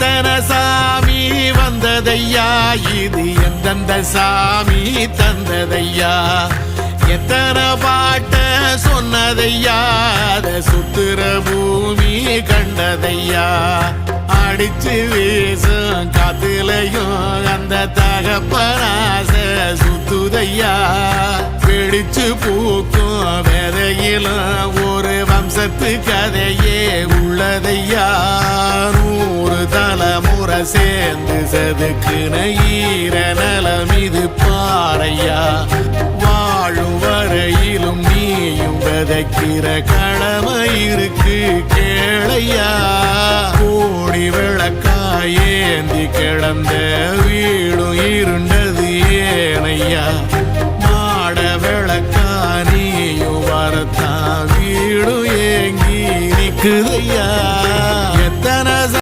எத்தனை சாமி வந்ததையா, இது எந்தெந்த சாமி தந்ததையா, எத்தனை பாட்ட சொன்னதையா, அத சுத்துற பூமி கண்டதையா, அடிச்சு வீசும் காத்துலையும் அந்த தகப்பனாச சுத்துதையா, பிடிச்சு பூக்கும் விதையிலும் ஒரு வம்சத்து கதையே உள்ளதையா, 100 தலைமுறை சேர்ந்து செதுக்குன ஈர நலம் இது பாறையா, வாழும் வரையிலும் நீயும் விதைக்கிற கடமை இருக்கு கேளையா, கோடி விளக்காயேந்தி கிடந்த வீடும் இருண்டது ஏனையா, மாட விளக்கா நீயும் வரத்தான் வீடும் ஏங்கி நிக்குதையா.